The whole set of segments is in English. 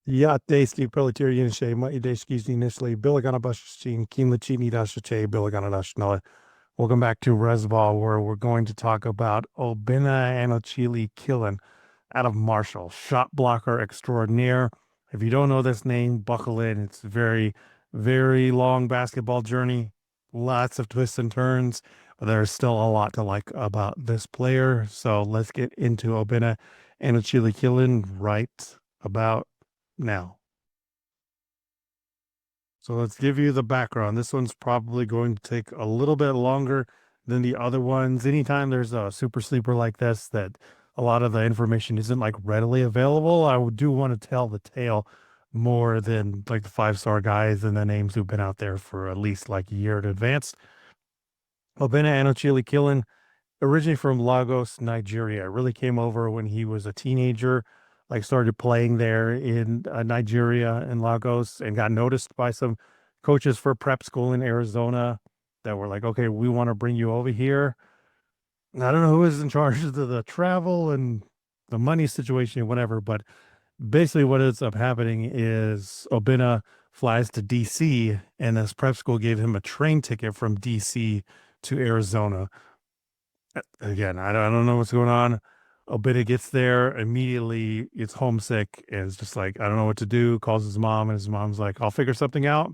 Ja, Daisy Pelletier Yinche, Maideshkis initially, Billiganabashin, Kinlachini Dashache, Billiganadashna. Welcome back to Resball, where we're going to talk about Obinna Anochili-Killen out of Marshall, shot blocker extraordinaire. If you don't know this name, buckle in. It's a very, very long basketball journey, lots of twists and turns, but there's still a lot to like about this player. So let's get into Obinna Anochili-Killen right about now. So let's give you the background. This one's probably going to take a little bit longer than the other ones. Anytime there's a super sleeper like this, that a lot of the information isn't like readily available, I do want to tell the tale more than like the 5-star guys and the names who've been out there for at least like a year in advance. Obinna Anochili-Killen, originally from Lagos, Nigeria, really came over when he was a teenager, like started playing there in Nigeria and Lagos and got noticed by some coaches for prep school in Arizona that were like, okay, we want to bring you over here. And I don't know who was in charge of the travel and the money situation, whatever, but basically what ends up happening is Obinna flies to DC and this prep school gave him a train ticket from DC to Arizona. Again, I don't know what's going on. Obita gets there immediately. It's homesick and it's just like I don't know what to do. Calls his mom, and his mom's like, "I'll figure something out."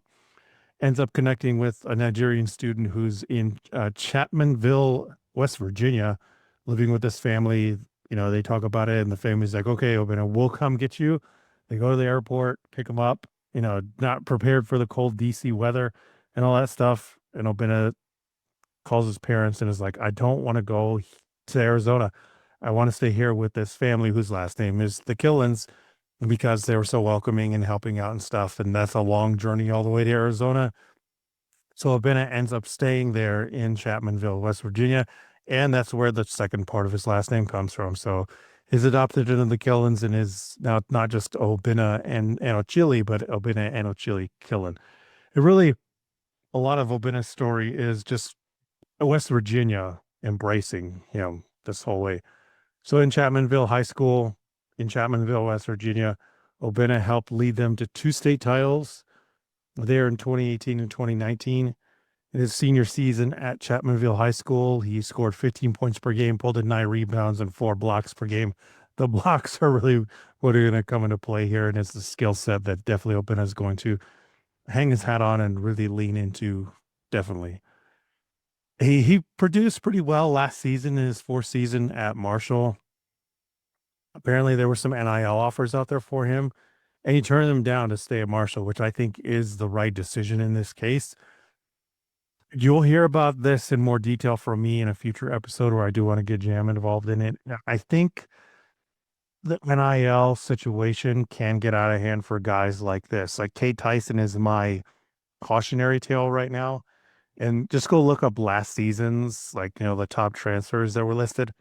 Ends up connecting with a Nigerian student who's in Chapmanville, West Virginia, living with this family. You know, they talk about it, and the family's like, "Okay, Obita, we'll come get you." They go to the airport, pick him up. You know, not prepared for the cold DC weather and all that stuff. And Obina calls his parents and is like, I don't want to go to Arizona. I want to stay here with this family whose last name is the Killens because they were so welcoming and helping out and stuff. And that's a long journey all the way to Arizona. So Abena ends up staying there in Chapmanville, West Virginia. And that's where the second part of his last name comes from. So he's adopted into the Killens and is now not just Obinna and Anochili, but Obinna Anochili-Killen. It really, a lot of Obinna's story is just West Virginia embracing him this whole way. So in Chapmanville High School in Chapmanville, West Virginia, Obinna helped lead them to two state titles there in 2018 and 2019. In his senior season at Chapmanville High School, he scored 15 points per game, pulled in 9 rebounds, and 4 blocks per game. The blocks are really what are going to come into play here, and it's the skill set that definitely Obinna is going to hang his hat on and really lean into. Definitely. He produced pretty well last season in his fourth season at Marshall. Apparently, there were some NIL offers out there for him, and he turned them down to stay at Marshall, which I think is the right decision in this case. You'll hear about this in more detail from me in a future episode where I do want to get Jam involved in it. I think the NIL situation can get out of hand for guys like this. Like Kate Tyson is my cautionary tale right now. And just go look up last season's, like, the top transfers that were listed.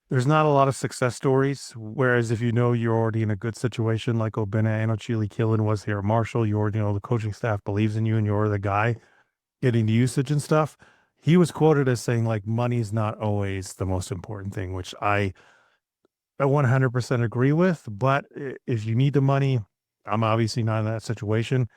There's not a lot of success stories. Whereas if you know you're already in a good situation, like Obinna Anochili-Killen was here at Marshall, you already know the coaching staff believes in you and you're the guy getting the usage and stuff. He was quoted as saying, like, money's not always the most important thing, which I 100% agree with. But if you need the money, I'm obviously not in that situation.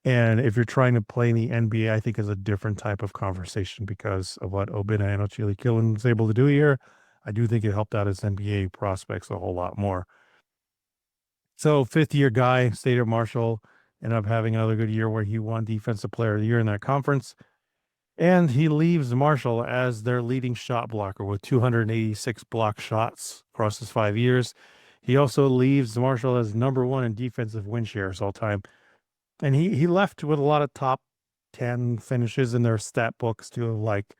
And if you're trying to play in the NBA, I think is a different type of conversation because of what Obinna Anochili-Killen was able to do here. I do think it helped out his NBA prospects a whole lot more. So fifth year guy, stayed at Marshall, ended up having another good year where he won Defensive Player of the Year in that conference. And he leaves Marshall as their leading shot blocker with 286 block shots across his 5 years. He also leaves Marshall as number one in defensive win shares all time. And he left with a lot of top 10 finishes in their stat books too, like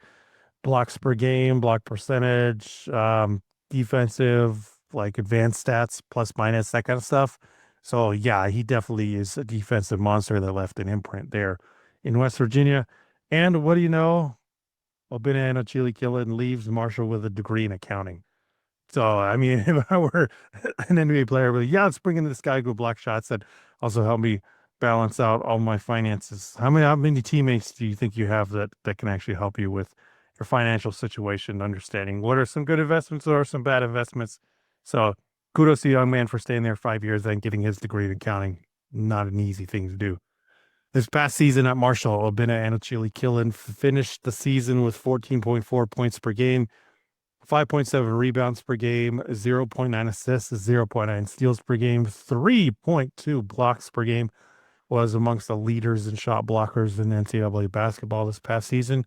blocks per game, block percentage, defensive, like advanced stats, plus minus, that kind of stuff. So yeah, he definitely is a defensive monster that left an imprint there in West Virginia. And what do you know? Obinna Anochili-Killen leaves Marshall with a degree in accounting. So, I mean, if I were an NBA player, I'd be like, yeah, let's bring in this guy who block shots that also help me balance out all my finances. How many teammates do you think you have that can actually help you with your financial situation, understanding what are some good investments or some bad investments? So kudos to the young man for staying there 5 years and getting his degree in accounting. Not an easy thing to do. This past season at Marshall, Obinna Anochili-Killen finished the season with 14.4 points per game, 5.7 rebounds per game, 0.9 assists, 0.9 steals per game, 3.2 blocks per game. Was amongst the leaders in shot blockers in NCAA basketball this past season,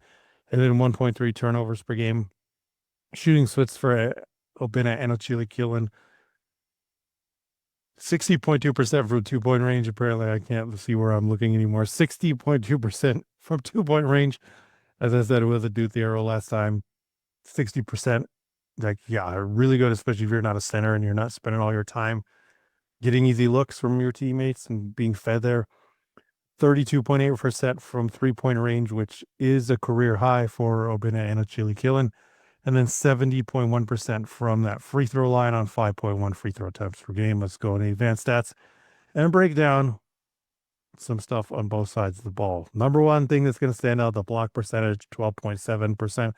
and then 1.3 turnovers per game. Shooting splits for Obinna Anochili-Killen, 60.2% from 2 point range. Apparently, I can't see where I'm looking anymore. 60.2% from 2 point range. As I said with a Duke arrow last time, 60%. Like, yeah, really good, especially if you're not a center and you're not spending all your time getting easy looks from your teammates and being fed there. 32.8% from 3 point range, which is a career high for Obinna Anochili-Killen. And then 70.1% from that free throw line on 5.1 free throw attempts per game. Let's go into advanced stats and break down some stuff on both sides of the ball. Number one thing that's going to stand out, the block percentage, 12.7%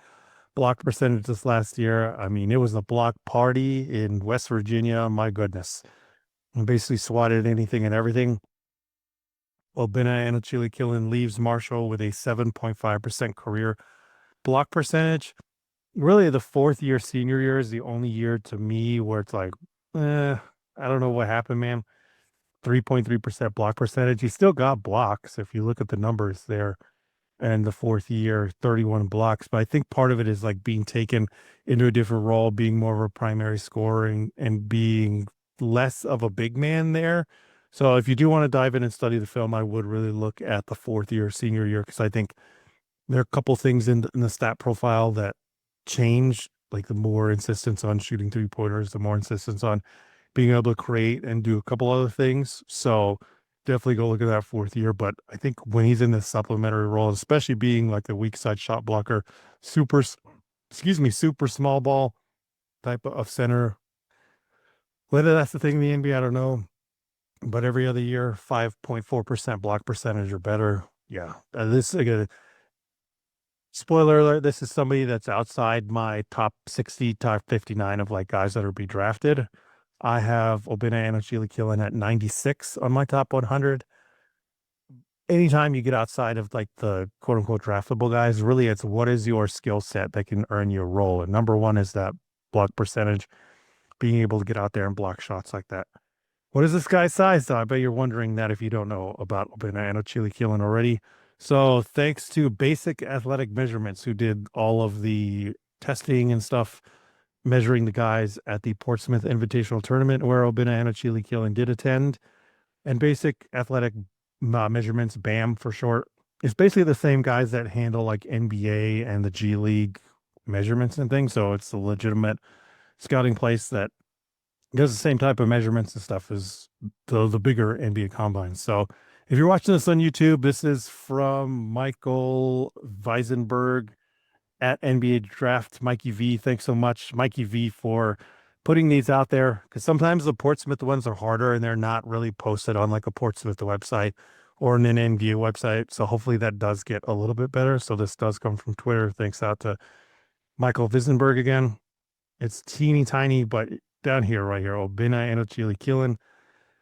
block percentage this last year. I mean, it was a block party in West Virginia. My goodness. And basically swatted anything and everything. Obinna Anochili-Killen leaves Marshall with a 7.5% career block percentage. Really, the fourth year, senior year is the only year to me where it's like, I don't know what happened, man. 3.3% block percentage. He still got blocks if you look at the numbers there. And the fourth year, 31 blocks. But I think part of it is like being taken into a different role, being more of a primary scorer and being less of a big man there. So if you do want to dive in and study the film, I would really look at the fourth year, senior year, because I think there are a couple things in the stat profile that change, like the more insistence on shooting 3 pointers, the more insistence on being able to create and do a couple other things. So definitely go look at that fourth year. But I think when he's in this supplementary role, especially being like the weak side shot blocker, super small ball type of center. Whether that's the thing in the NBA, I don't know. But every other year, 5.4% block percentage or better. Yeah. This again, spoiler alert, this is somebody that's outside my top 60, top 59 of like guys that are be drafted. I have Obinna Anochili-Killen at 96 on my top 100. Anytime you get outside of like the quote unquote draftable guys, really it's what is your skill set that can earn you a role. And number one is that block percentage, being able to get out there and block shots like that. What is this guy's size, though? I bet you're wondering that if you don't know about Obinna Anochili-Killen already. So thanks to Basic Athletic Measurements, who did all of the testing and stuff, measuring the guys at the Portsmouth Invitational Tournament, where Obinna Anochili-Killen did attend. And Basic Athletic Measurements, BAM for short, is basically the same guys that handle like NBA and the G League measurements and things. So it's a legitimate scouting place that does the same type of measurements and stuff as the bigger NBA combines. So if you're watching this on YouTube, this is from Michael Weisenberg at NBA Draft. Mikey V, thanks so much, Mikey V, for putting these out there, because sometimes the Portsmouth ones are harder and they're not really posted on like a Portsmouth website or an NBA website. So hopefully that does get a little bit better. So this does come from Twitter. Thanks out to Michael Weisenberg again. It's teeny tiny, but down here, right here, Obinna Anochili-Killen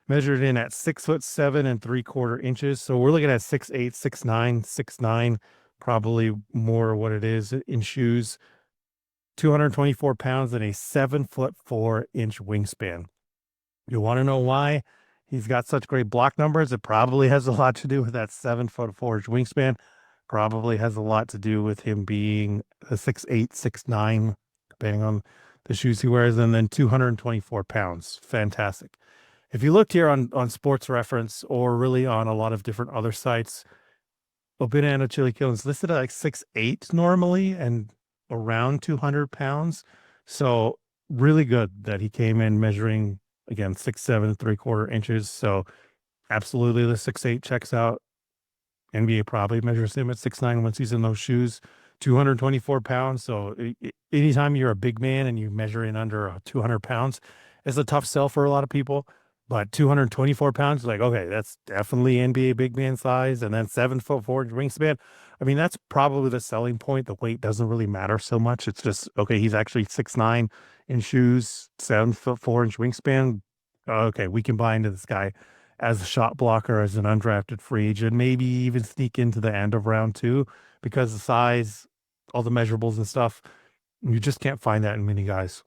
measured in at 6'7" 3/4 inches. So we're looking at 6'8", 6'9", 6'9", probably more what it is in shoes. 224 pounds and a 7'4" wingspan. You want to know why he's got such great block numbers? It probably has a lot to do with that 7'4" wingspan. Probably has a lot to do with him being a 6'8", 6'9", depending on the shoes he wears, and then 224 pounds. Fantastic. If you looked here on Sports Reference or really on a lot of different other sites, Obinna Anochili-Killen is listed at like 6'8" normally and around 200 pounds. So really good that he came in measuring, again, 6'7" 3/4 inches. So absolutely the 6'8" checks out. NBA probably measures him at 6'9" once he's in those shoes. 224 pounds. So anytime you're a big man and you measure in under 200 pounds, it's a tough sell for a lot of people. But 224 pounds, like, okay, that's definitely NBA big man size. And then 7'4" wingspan. I mean, that's probably the selling point. The weight doesn't really matter so much. It's just, okay, he's actually 6'9" in shoes, 7'4" wingspan. Okay, we can buy into this guy as a shot blocker, as an undrafted free agent, maybe even sneak into the end of round two because the size, all the measurables and stuff, you just can't find that in many guys.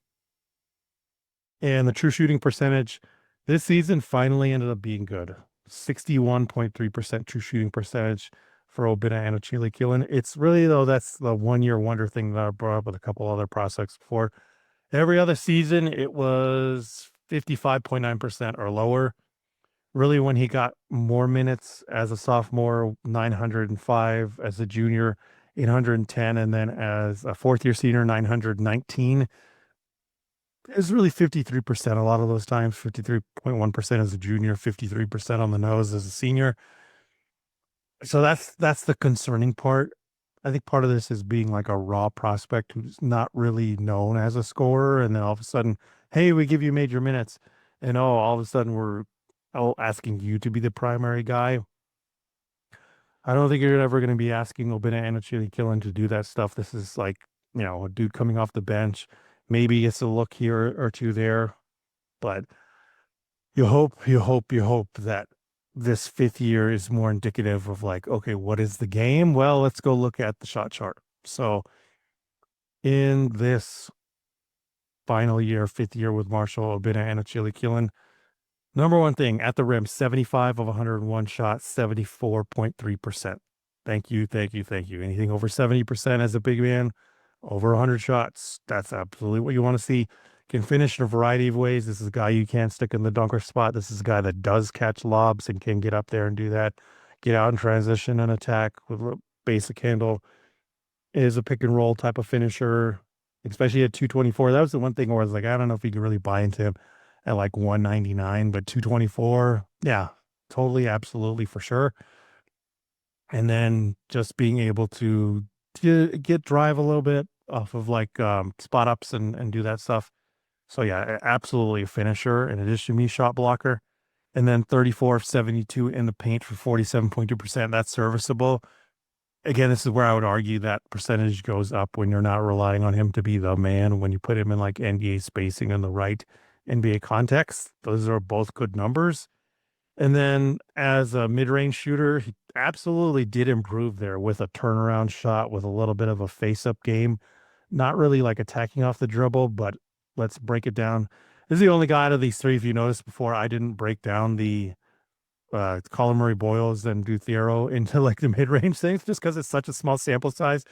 And the true shooting percentage this season finally ended up being good. 61.3% true shooting percentage for Obinna Anochili-Killen. It's really, though, that's the 1 year wonder thing that I brought up with a couple other prospects before. Every other season, it was 55.9% or lower. Really, when he got more minutes as a sophomore, 905, as a junior, 810, and then as a fourth year senior, 919. It's really 53% a lot of those times, 53.1% as a junior, 53% on the nose as a senior. So that's the concerning part. I think part of this is being like a raw prospect who's not really known as a scorer, and then all of a sudden, hey, we give you major minutes, and all of a sudden we're asking you to be the primary guy. I don't think you're ever going to be asking Obinna Anochili-Killen to do that stuff. This is like, a dude coming off the bench. Maybe it's a look here or two there, but you hope that this fifth year is more indicative of like, okay, what is the game? Well, let's go look at the shot chart. So in this final year, fifth year with Marshall, Obinna Anochili-Killen, number one thing at the rim, 75 of 101 shots, 74.3%. Thank you, thank you, thank you. Anything over 70% as a big man, over 100 shots. That's absolutely what you want to see. Can finish in a variety of ways. This is a guy you can't stick in the dunker spot. This is a guy that does catch lobs and can get up there and do that. Get out in transition and attack with a basic handle. Is a pick and roll type of finisher, especially at 224. That was the one thing where I was like, I don't know if you could really buy into him at like 199, but 224, yeah, totally, absolutely, for sure. And then just being able to get drive a little bit off of like spot ups and do that stuff. So yeah, absolutely a finisher in addition to me shot blocker. And then 34 of 72 in the paint for 47.2%. That's serviceable. Again, this is where I would argue that percentage goes up when you're not relying on him to be the man. When you put him in like NBA spacing in the right NBA context, those are both good numbers. And then as a mid-range shooter, he absolutely did improve there with a turnaround shot, with a little bit of a face-up game. Not really like attacking off the dribble, but let's break it down. This is the only guy out of these three, if you noticed before, I didn't break down the Colin Murray Boyles and Duthiero into like the mid-range things, just because it's such a small sample size.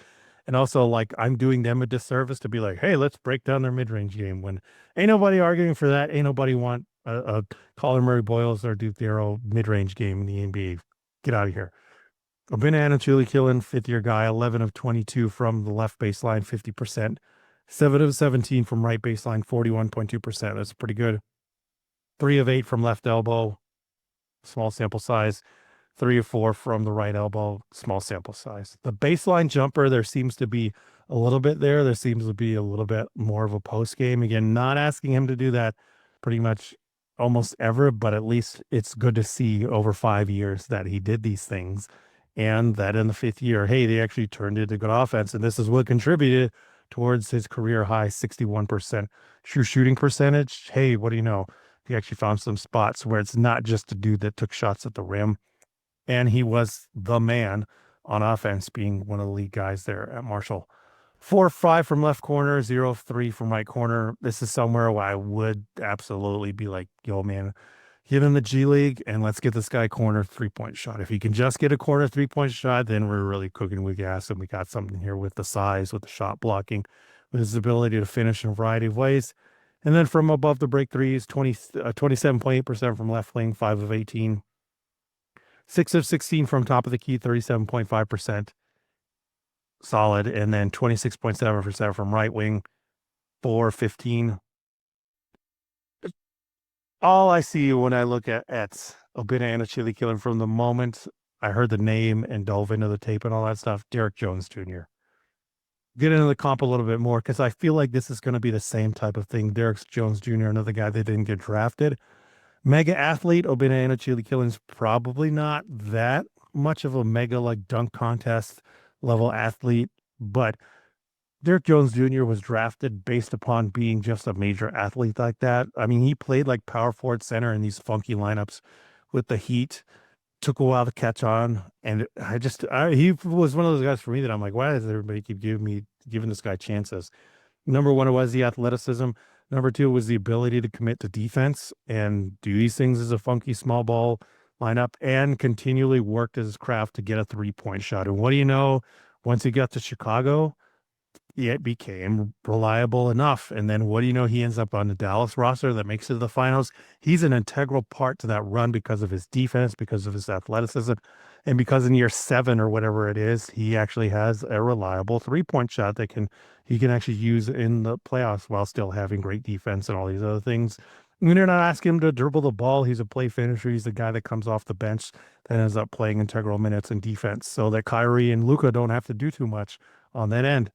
And also, like, I'm doing them a disservice to be like, hey, let's break down their mid-range game, when ain't nobody arguing for that. Ain't nobody want a Colin Murray Boyles or Duthiero mid-range game in the NBA. Get out of here. Obinna Anochili-Killen, fifth year guy, 11 of 22 from the left baseline, 50%. 7 of 17 from right baseline, 41.2%. That's pretty good. 3 of 8 from left elbow, small sample size. 3 or 4 from the right elbow, small sample size. The baseline jumper, there seems to be a little bit there. There seems to be a little bit more of a post game. Again, not asking him to do that pretty much almost ever, but at least it's good to see over 5 years that he did these things, and that in the fifth year, hey, they actually turned into good offense. And this is what contributed towards his career high 61% true shooting percentage. Hey, what do you know? He actually found some spots where it's not just a dude that took shots at the rim, and he was the man on offense, being one of the lead guys there at Marshall. 4 of 5 from left corner, 0 of 3 from right corner. This is somewhere where I would absolutely be like, yo, man, get in the G League and let's get this guy corner 3-point shot. If he can just get a corner 3-point shot, then we're really cooking with gas, and we got something here with the size, with the shot blocking, with his ability to finish in a variety of ways. And then from above the break threes, 27.8% from left wing, 5 of 18. 6 of 16 from top of the key, 37.5%. Solid. And then 26.7% from right wing, 4 of 15. All I see when I look at Obinna Anochili-Killen from the moment I heard the name and dove into the tape and all that stuff, Derek Jones Jr. Get into the comp a little bit more, because I feel like this is going to be the same type of thing. Derek Jones Jr., another guy that didn't get drafted. Mega athlete, Obinna Anochili-Killen's probably not that much of a mega like dunk contest level athlete, but Derek Jones Jr. was drafted based upon being just a major athlete like that. I mean, he played like power forward center in these funky lineups with the Heat. Took a while to catch on, and he was one of those guys for me that I'm like, why does everybody keep giving this guy chances? Number one was the athleticism. Number two was the ability to commit to defense and do these things as a funky small ball lineup and continually worked his craft to get a 3-point shot. And what do you know? Once he got to Chicago, it became reliable enough. And then what do you know? He ends up on the Dallas roster that makes it to the finals. He's an integral part to that run because of his defense, because of his athleticism, and because in year 7 or whatever it is, he actually has a reliable 3-point shot that he can actually use in the playoffs while still having great defense and all these other things. I mean, they're not asking him to dribble the ball. He's a play finisher. He's the guy that comes off the bench that ends up playing integral minutes in defense so that Kyrie and Luka don't have to do too much on that end,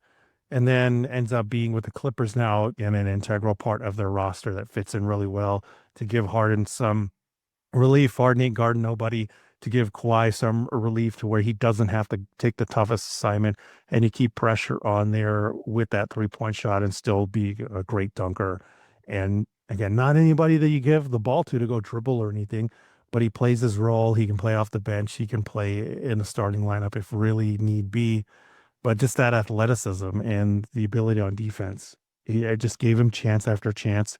and then ends up being with the Clippers now in an integral part of their roster that fits in really well to give Harden some relief. Harden ain't guarding nobody, to give Kawhi some relief to where he doesn't have to take the toughest assignment and you keep pressure on there with that 3-point shot and still be a great dunker. And again, not anybody that you give the ball to go dribble or anything, but he plays his role. He can play off the bench. He can play in the starting lineup if really need be, but just that athleticism and the ability on defense. I just gave him chance after chance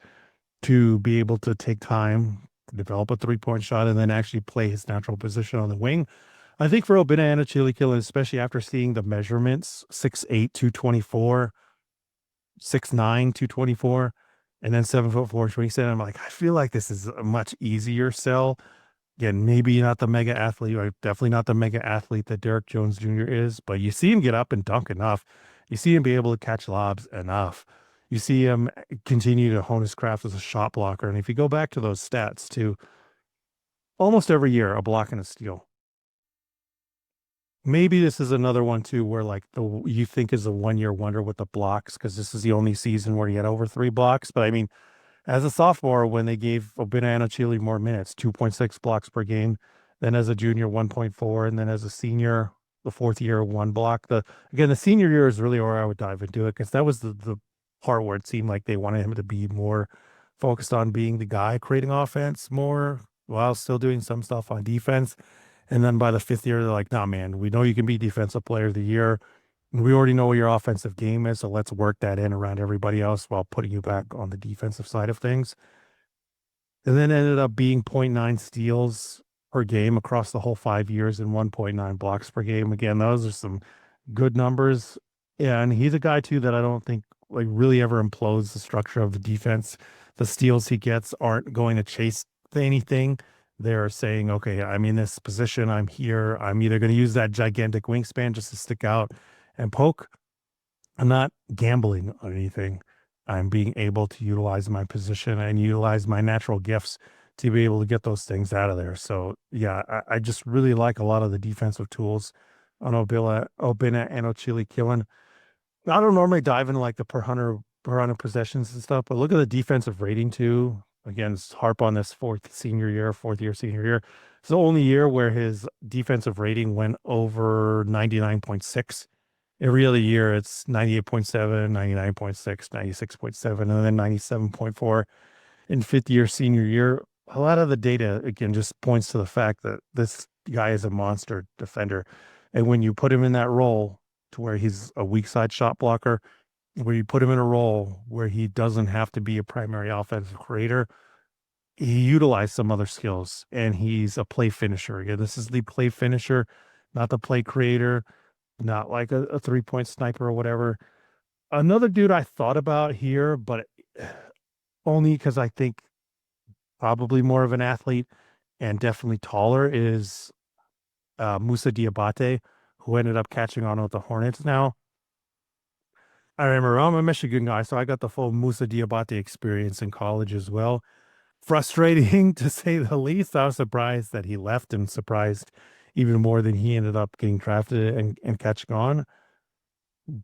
to be able to take time, develop a 3-point shot, and then actually play his natural position on the wing. I think for Obinna Anochili-Killen, especially after seeing the measurements 6'8", 224, 6'9", 224, and then 7'4", 27, I'm like, I feel like this is a much easier sell. Again, maybe not the mega athlete, or definitely not the mega athlete that Derek Jones Jr. is, but you see him get up and dunk enough. You see him be able to catch lobs enough. You see him continue to hone his craft as a shot blocker. And if you go back to those stats too, almost every year, a block and a steal. Maybe this is another one too, where like you think is a 1-year wonder with the blocks, because this is the only season where he had over 3 blocks. But I mean, as a sophomore, when they gave Obinna Anochili more minutes, 2.6 blocks per game, then as a junior, 1.4, and then as a senior, the 4th year, 1 block. The senior year is really where I would dive into it, because that was the part where it seemed like they wanted him to be more focused on being the guy creating offense more while still doing some stuff on defense. And then by the 5th year, they're like, nah, man, we know you can be defensive player of the year. We already know what your offensive game is, so let's work that in around everybody else while putting you back on the defensive side of things. And then ended up being zero point 0.9 steals per game across the whole 5 years and 1.9 blocks per game. Again, those are some good numbers. Yeah, and he's a guy too that I don't think like really ever implodes the structure of the defense. The steals he gets aren't going to chase anything. They're saying, okay, I'm in this position, I'm here. I'm either going to use that gigantic wingspan just to stick out and poke. I'm not gambling on anything. I'm being able to utilize my position and utilize my natural gifts to be able to get those things out of there. So yeah, I just really like a lot of the defensive tools on Obinna Anochili-Killen. I don't normally dive into like the per hundred possessions and stuff, but look at the defensive rating too. Again, harp on this 4th year senior year. It's the only year where his defensive rating went over 99.6. Every other year, it's 98.7, 99.6, 96.7, and then 97.4 in 5th year senior year. A lot of the data, again, just points to the fact that this guy is a monster defender. And when you put him in that role to where he's a weak side shot blocker, where you put him in a role where he doesn't have to be a primary offensive creator, he utilized some other skills and he's a play finisher. Again, this is the play finisher, not the play creator, not like a 3-point sniper or whatever. Another dude I thought about here, but only because I think probably more of an athlete and definitely taller, is Musa Diabate, who ended up catching on with the Hornets now. I remember I'm a Michigan guy, so I got the full Musa Diabate experience in college as well. Frustrating to say the least. I was surprised that he left, and surprised even more than he ended up getting drafted and catching on,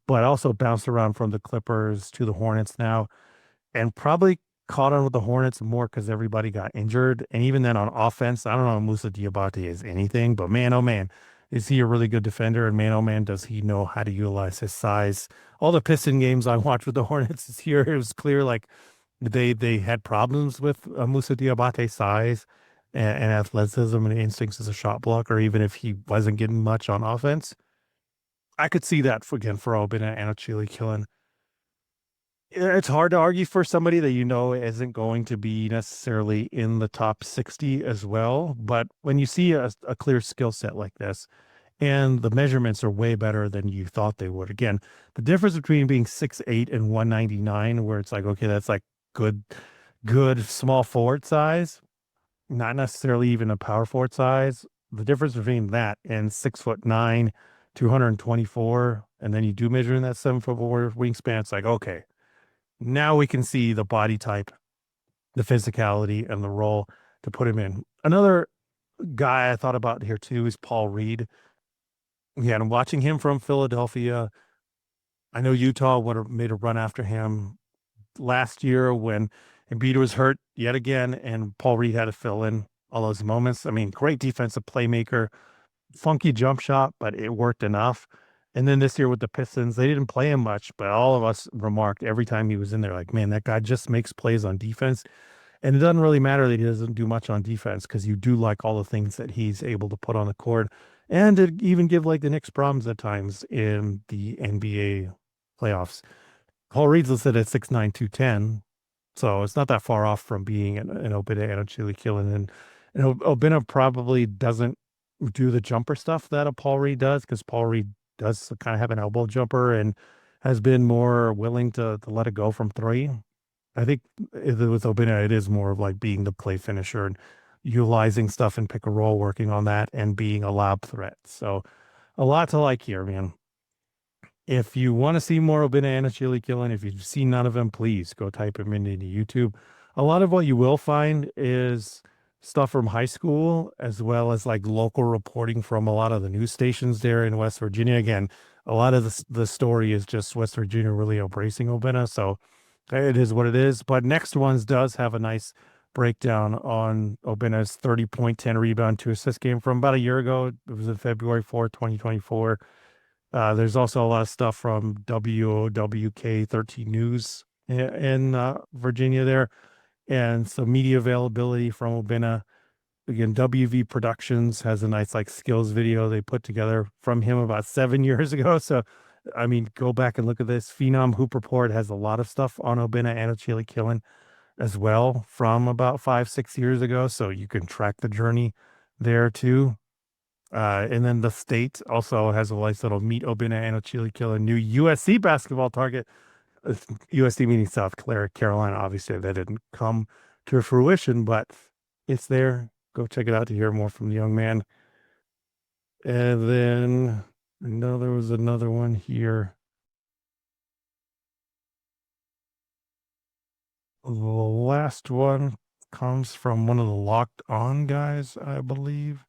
but also bounced around from the Clippers to the Hornets now, and probably caught on with the Hornets more because everybody got injured. And even then on offense, I don't know if Musa Diabate is anything, but man, oh man, is he a really good defender? And man, oh man, does he know how to utilize his size? All the Piston games I watched with the Hornets this year, it was clear like they had problems with Musa Diabate's size and athleticism and instincts as a shot blocker, even if he wasn't getting much on offense. I could see that again for Obinna Anochili-Killen. It's hard to argue for somebody that you know isn't going to be necessarily in the top 60 as well. But when you see a clear skill set like this, and the measurements are way better than you thought they would. Again, the difference between being 6'8" and 199, where it's like, okay, that's like good, good small forward size, not necessarily even a power forward size. The difference between that and 6'9", 224, and then you do measure in that 7'4" wingspan, it's like, okay, now we can see the body type, the physicality, and the role to put him in. Another guy I thought about here too is Paul Reed. Yeah, and watching him from Philadelphia, I know Utah would have made a run after him last year when Embiid was hurt yet again, and Paul Reed had to fill in all those moments. I mean, great defensive playmaker, funky jump shot, but it worked enough. And then this year with the Pistons, they didn't play him much, but all of us remarked every time he was in there, like, man, that guy just makes plays on defense. And it doesn't really matter that he doesn't do much on defense because you do like all the things that he's able to put on the court and to even give like the Knicks problems at times in the NBA playoffs. Paul Reed's listed at 6'9", 210. So it's not that far off from being an Obinna Anochili-Killen. And Obinna probably doesn't do the jumper stuff that a Paul Reed does because Paul Reed does kind of have an elbow jumper and has been more willing to let it go from three. I think with Obinna, it is more of like being the play finisher and utilizing stuff in pick and roll, working on that, and being a lob threat. So a lot to like here, man. If you want to see more Obinna Anochili-Killen, if you've seen none of him, please go type him into YouTube. A lot of what you will find is stuff from high school, as well as like local reporting from a lot of the news stations there in West Virginia. Again, a lot of the story is just West Virginia really embracing Obinna. So it is what it is. But Next Ones does have a nice breakdown on Obinna's 30-point, 10 rebound, 2 assist game from about a year ago. It was in February 4th, 2024. There's also a lot of stuff from WOWK 13 News in Virginia there, and some media availability from Obinna. Again, WV Productions has a nice like skills video they put together from him about 7 years ago. So, I mean, go back and look at this. Phenom Hoop Report has a lot of stuff on Obinna Anochili-Killen as well from about 5-6 years ago. So you can track the journey there too. And then the state also has a nice little Meet Obinna Anochili-Killen new USC basketball target. USC meaning South Carolina. Obviously, that didn't come to fruition, but it's there. Go check it out to hear more from the young man. And then I know there was another one here. The last one comes from one of the Locked On guys, I believe.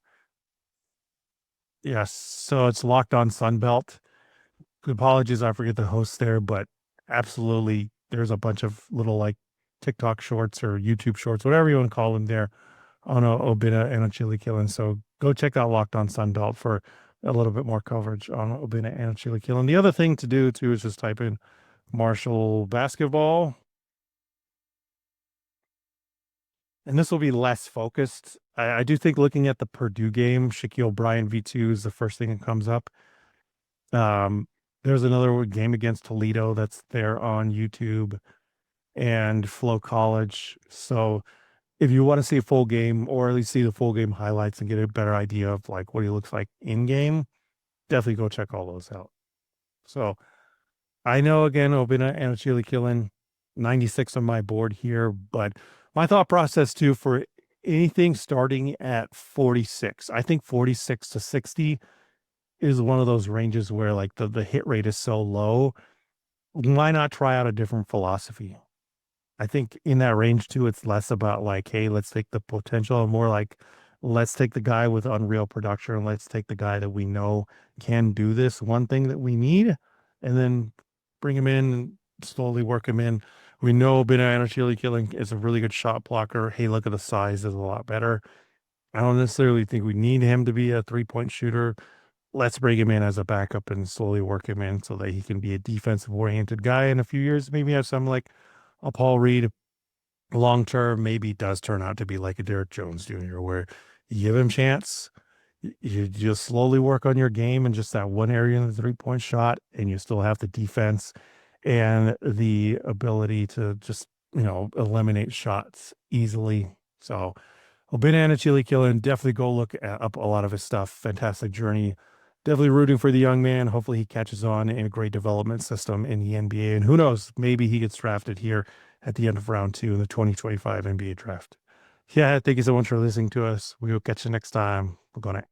Yes, so it's Locked On Sunbelt. Apologies, I forget the host there, but absolutely, there's a bunch of little like TikTok shorts or YouTube shorts, whatever you want to call them there on Obinna Anochili-Killen. So go check out Locked On Sunbelt for a little bit more coverage on Obinna Anochili-Killen. The other thing to do too is just type in Marshall basketball. And this will be less focused. I do think looking at the Purdue game, Shaquille O'Brien V2 is the first thing that comes up. There's another game against Toledo that's there on YouTube and Flow College. So if you want to see a full game or at least see the full game highlights and get a better idea of like what he looks like in game, definitely go check all those out. So I know again, Obinna Anochili-Killen, 96 on my board here, but my thought process too for anything starting at 46, I think 46 to 60 is one of those ranges where like the hit rate is so low. Why not try out a different philosophy? I think in that range too, it's less about like, hey, let's take the potential and more like, let's take the guy with unreal production and let's take the guy that we know can do this one thing that we need and then bring him in and slowly work him in. We know Obinna Anochili-Killen is a really good shot blocker. Hey, look at the size is a lot better. I don't necessarily think we need him to be a 3-point shooter. Let's bring him in as a backup and slowly work him in so that he can be a defensive oriented guy in a few years. Maybe have some like a Paul Reed long term. Maybe does turn out to be like a Derek Jones Jr., where you give him chance, you just slowly work on your game and just that one area in the 3-point shot, and you still have the defense and the ability to just, eliminate shots easily. So Obinna Anochili-Killen, definitely go look up a lot of his stuff. Fantastic journey. Definitely rooting for the young man. Hopefully he catches on in a great development system in the NBA. And who knows, maybe he gets drafted here at the end of round 2 in the 2025 NBA draft. Yeah, thank you so much for listening to us. We will catch you next time. We're going to